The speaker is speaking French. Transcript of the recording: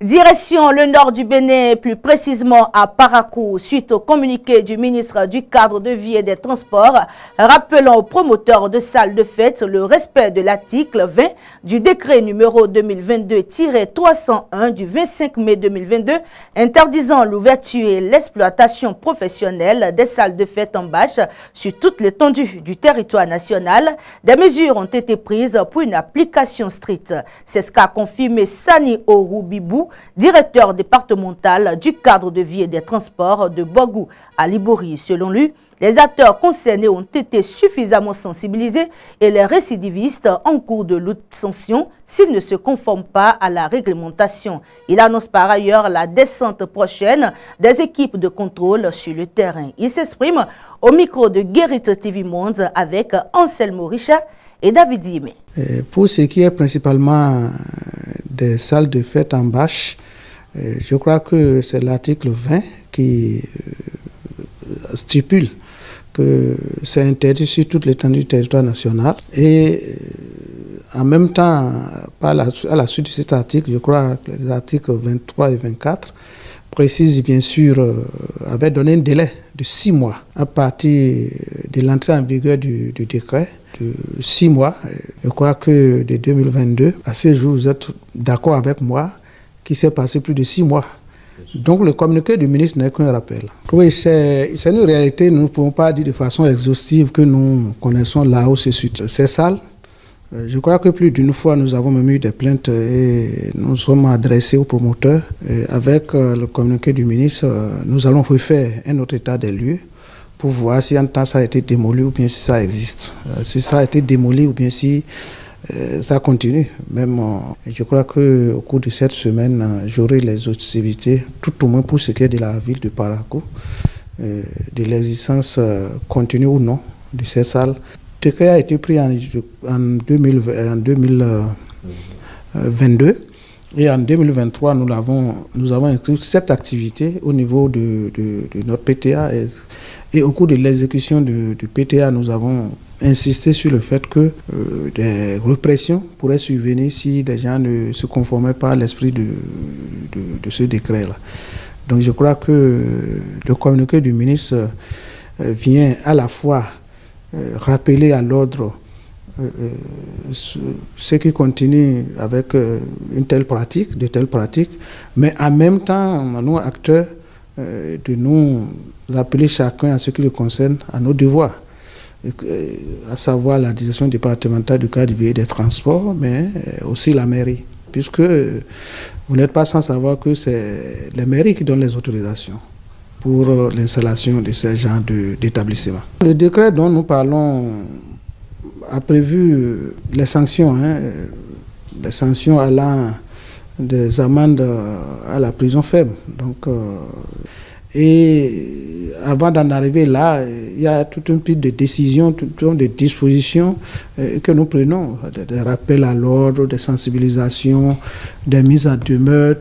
Direction le nord du Bénin, plus précisément à Parakou, suite au communiqué du ministre du Cadre de Vie et des Transports, rappelant aux promoteurs de salles de fête le respect de l'article 20 du décret numéro 2022-301 du 25 mai 2022, interdisant l'ouverture et l'exploitation professionnelle des salles de fête en bâche sur toute l'étendue du territoire national. Des mesures ont été prises pour une application stricte. C'est ce qu'a confirmé Sani Oroubibou, directeur départemental du cadre de vie et des transports de Bogou à Libori. Selon lui, les acteurs concernés ont été suffisamment sensibilisés et les récidivistes en cours de sanction s'ils ne se conforment pas à la réglementation. Il annonce par ailleurs la descente prochaine des équipes de contrôle sur le terrain. Il s'exprime au micro de Guérit TV Monde avec Anselmo Richa et David Yime. Pour ce qui est principalement des salles de fête en bâche, je crois que c'est l'article 20 qui stipule que c'est interdit sur toute l'étendue du territoire national. Et en même temps, à la suite de cet article, je crois que les articles 23 et 24 précisent bien sûr, avait donné un délai de 6 mois à partir de l'entrée en vigueur du décret. De 6 mois. Je crois que de 2022, à ce jour, vous êtes d'accord avec moi qu'il s'est passé plus de 6 mois. Donc le communiqué du ministre n'est qu'un rappel. Oui, c'est une réalité, nous ne pouvons pas dire de façon exhaustive que nous connaissons là où c'est sale. Je crois que plus d'une fois, nous avons même eu des plaintes et nous sommes adressés aux promoteurs. Et avec le communiqué du ministre, nous allons refaire un autre état des lieux pour voir si en temps ça a été démoli ou bien si ça existe. Si ça a été démoli ou bien si ça continue. Même, je crois qu'au cours de cette semaine, j'aurai les activités, tout au moins pour ce qui est de la ville de Parakou, de l'existence continue ou non de ces salles. Le décret a été pris en 2022. Et en 2023, nous avons inscrit cette activité au niveau de notre PTA. Et au cours de l'exécution du PTA, nous avons insisté sur le fait que des répressions pourraient survenir si des gens ne se conformaient pas à l'esprit de ce décret-là. Donc je crois que le communiqué du ministre vient à la fois rappeler à l'ordre ceux qui continuent avec de telles pratiques, mais en même temps, nous, acteurs, de nous appeler chacun à ce qui le concerne, à nos devoirs, à savoir la direction départementale du cadre de vie et des transports, mais aussi la mairie, puisque vous n'êtes pas sans savoir que c'est la mairie qui donne les autorisations pour l'installation de ces genres d'établissements. Le décret dont nous parlons a prévu les sanctions, les sanctions allant des amendes à la prison ferme. Donc, et avant d'en arriver là, il y a toute une pile de décisions, de dispositions que nous prenons, des rappels à l'ordre, des sensibilisations, des mises en demeure.